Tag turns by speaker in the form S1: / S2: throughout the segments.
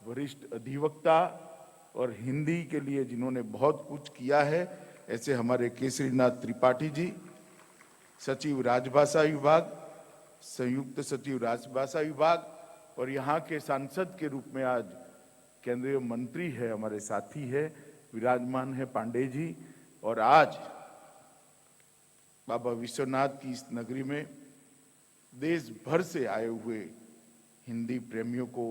S1: वरिष्ठ अधिवक्ता और हिंदी के लिए जिन्होंने बहुत कुछ किया है, ऐसे हमारे केसरीनाथ त्रिपाठी जी, सचिव राजभाषा विभाग, संयुक्त सचिव राजभाषा विभाग, और यहाँ के सांसद के रूप में आज केंद्रीय मंत्री है, हमारे साथी है, विराजमान है पांडे जी। और आज बाबा विश्वनाथ की इस नगरी में देश भर से आए हुए हिंदी प्रेमियों को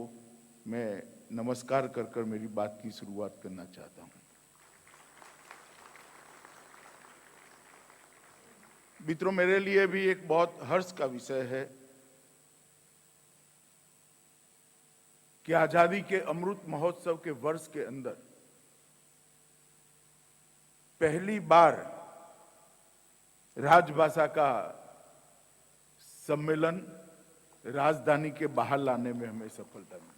S1: मैं नमस्कार कर मेरी बात की शुरुआत करना चाहता हूं। मित्रों, मेरे लिए भी एक बहुत हर्ष का विषय है कि आजादी के अमृत महोत्सव के वर्ष के अंदर पहली बार राजभाषा का सम्मेलन राजधानी के बाहर लाने में हमें सफलता मिली।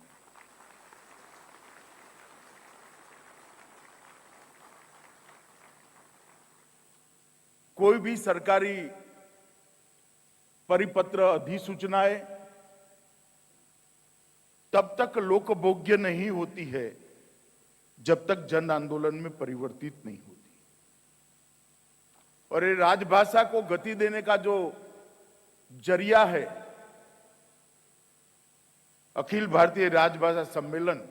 S1: कोई भी सरकारी परिपत्र, अधिसूचनाएं तब तक लोकभोग्य नहीं होती है जब तक जन आंदोलन में परिवर्तित नहीं होती। और ये राजभाषा को गति देने का जो जरिया है, अखिल भारतीय राजभाषा सम्मेलन,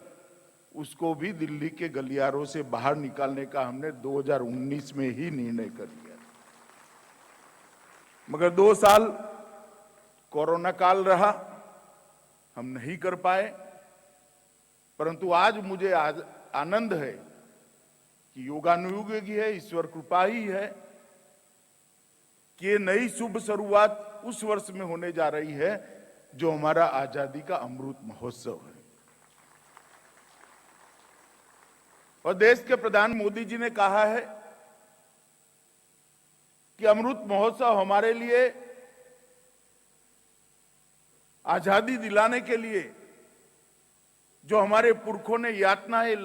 S1: उसको भी दिल्ली के गलियारों से बाहर निकालने का हमने 2019 में ही निर्णय कर लिया। मगर 2 साल कोरोना काल रहा, हम नहीं कर पाए। परंतु आज मुझे आनंद है कि योगानुयोग है, ईश्वर कृपा ही है कि ये नई शुभ शुरुआत उस वर्ष में होने जा रही है जो हमारा आजादी का अमृत महोत्सव है। और देश के प्रधान मोदी जी ने कहा है कि अमृत महोत्सव हमारे लिए आजादी दिलाने के लिए जो हमारे पुरखों ने यातनाएं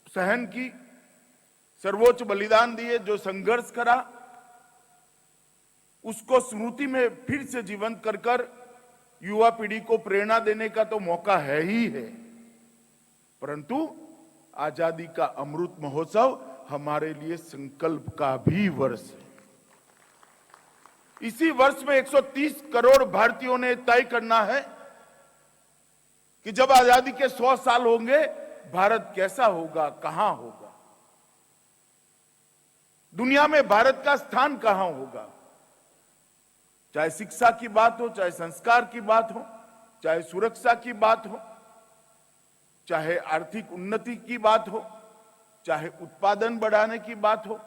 S1: सहन की, सर्वोच्च बलिदान दिए, जो संघर्ष करा, उसको स्मृति में फिर से जीवंत कर युवा पीढ़ी को प्रेरणा देने का तो मौका है ही है। परंतु आजादी का अमृत महोत्सव हमारे लिए संकल्प का भी वर्ष है। इसी वर्ष में 130 करोड़ भारतीयों ने तय करना है कि जब आजादी के 100 साल होंगे, भारत कैसा होगा, कहां होगा, दुनिया में भारत का स्थान कहां होगा। चाहे शिक्षा की बात हो, चाहे संस्कार की बात हो, चाहे सुरक्षा की बात हो, चाहे आर्थिक उन्नति की बात हो, चाहे उत्पादन बढ़ाने की बात हो,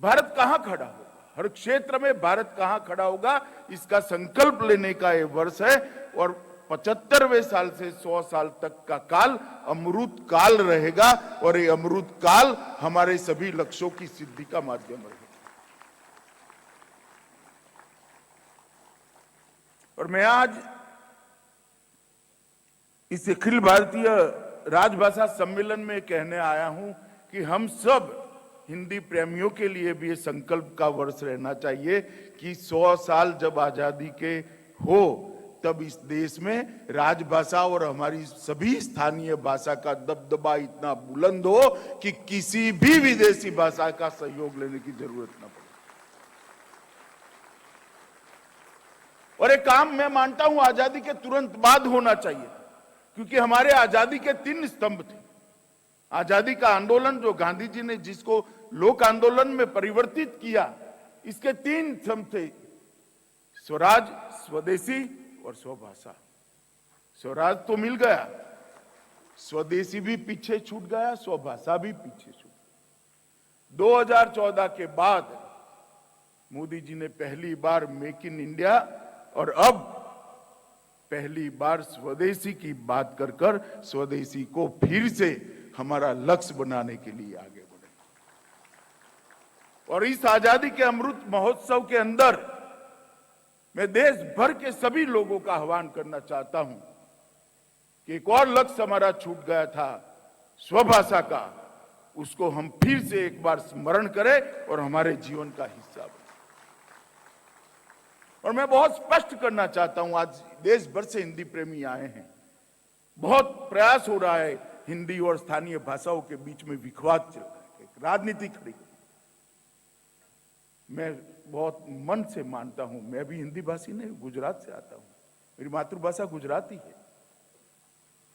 S1: भारत कहां खड़ा होगा, हर क्षेत्र में भारत कहां खड़ा होगा, इसका संकल्प लेने का ये वर्ष है। और 75वें साल से 100 साल तक का काल अमृत काल रहेगा और ये अमृत काल हमारे सभी लक्ष्यों की सिद्धि का माध्यम रहेगा। और मैं आज इस अखिल भारतीय राजभाषा सम्मेलन में कहने आया हूं कि हम सब हिंदी प्रेमियों के लिए भी ये संकल्प का वर्ष रहना चाहिए कि 100 साल जब आजादी के हो, तब इस देश में राजभाषा और हमारी सभी स्थानीय भाषा का दबदबा इतना बुलंद हो कि किसी भी विदेशी भाषा का सहयोग लेने की जरूरत न पड़े। और एक काम मैं मानता हूं आजादी के तुरंत बाद होना चाहिए, क्योंकि हमारे आजादी के 3 स्तंभ थे। आजादी का आंदोलन जो गांधी जी ने जिसको लोक आंदोलन में परिवर्तित किया, इसके 3 स्तंभ थे: स्वराज, स्वदेशी और स्वभाषा। स्वराज तो मिल गया, स्वदेशी भी पीछे छूट गया, स्वभाषा भी पीछे छूट गया। 2014 के बाद मोदी जी ने पहली बार मेक इन इंडिया और अब पहली बार स्वदेशी की बात कर स्वदेशी को फिर से हमारा लक्ष्य बनाने के लिए आगे बढ़े। और इस आजादी के अमृत महोत्सव के अंदर मैं देश भर के सभी लोगों का आह्वान करना चाहता हूं कि एक और लक्ष्य हमारा छूट गया था, स्वभाषा का, उसको हम फिर से एक बार स्मरण करें और हमारे जीवन का हिस्सा बने। और मैं बहुत स्पष्ट करना चाहता हूं, आज देश भर से हिंदी प्रेमी आए हैं, बहुत प्रयास हो रहा है हिंदी और स्थानीय भाषाओं के बीच में विवाद चल रहा है, एक राजनीति खड़ी। मैं बहुत मन से मानता हूं, मैं भी हिंदी भाषी नहीं, गुजरात से आता हूं, मेरी मातृभाषा गुजराती है,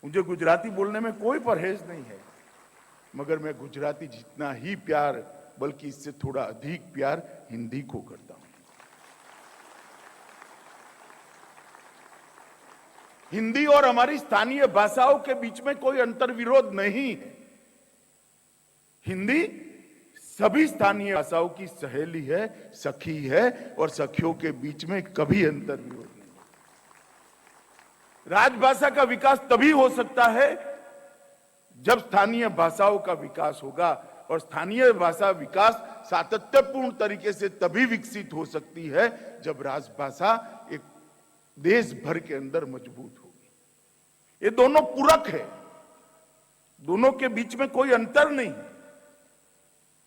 S1: मुझे गुजराती बोलने में कोई परहेज नहीं है, मगर मैं गुजराती जितना ही प्यार, बल्कि इससे थोड़ा अधिक प्यार हिंदी को करता हूं। हिंदी और हमारी स्थानीय भाषाओं के बीच में कोई अंतर्विरोध नहीं है। हिंदी सभी स्थानीय भाषाओं की सहेली है, सखी है, और सखियों के बीच में कभी अंतर्विरोध नहीं। राजभाषा का विकास तभी हो सकता है जब स्थानीय भाषाओं का विकास होगा, और स्थानीय भाषा विकास सातत्यपूर्ण तरीके से तभी विकसित हो सकती है जब राजभाषा एक देश भर के अंदर मजबूत होगी। ये दोनों पूरक है, दोनों के बीच में कोई अंतर नहीं।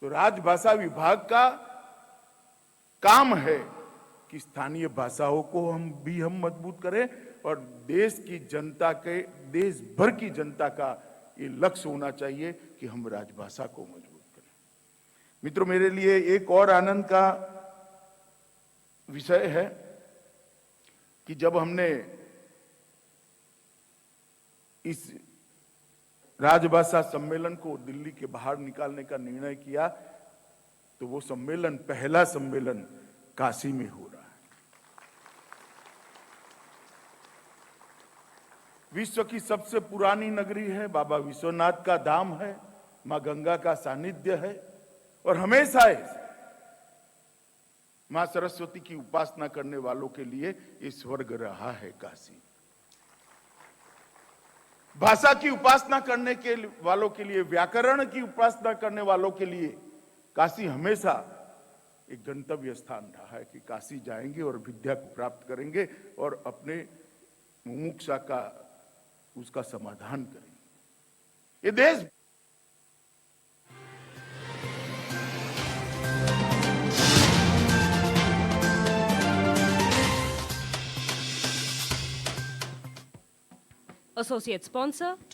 S1: तो राजभाषा विभाग का काम है कि स्थानीय भाषाओं को हम मजबूत करें, और देश की जनता के, देश भर की जनता का ये लक्ष्य होना चाहिए कि हम राजभाषा को मजबूत करें। मित्रों, मेरे लिए एक और आनंद का विषय है कि जब हमने इस राजभाषा सम्मेलन को दिल्ली के बाहर निकालने का निर्णय किया, तो वो सम्मेलन, पहला सम्मेलन काशी में हो रहा है। विश्व की सबसे पुरानी नगरी है, बाबा विश्वनाथ का धाम है, मां गंगा का सानिध्य है, और हमेशा मां सरस्वती की उपासना करने वालों के लिए ये स्वर्ग रहा है काशी। भाषा की उपासना करने के वालों के लिए, व्याकरण की उपासना करने वालों के लिए काशी हमेशा एक गंतव्य स्थान रहा है कि काशी जाएंगे और विद्या को प्राप्त करेंगे और अपने मुमुक्षा का, उसका समाधान करेंगे। ये देश
S2: Associate sponsor,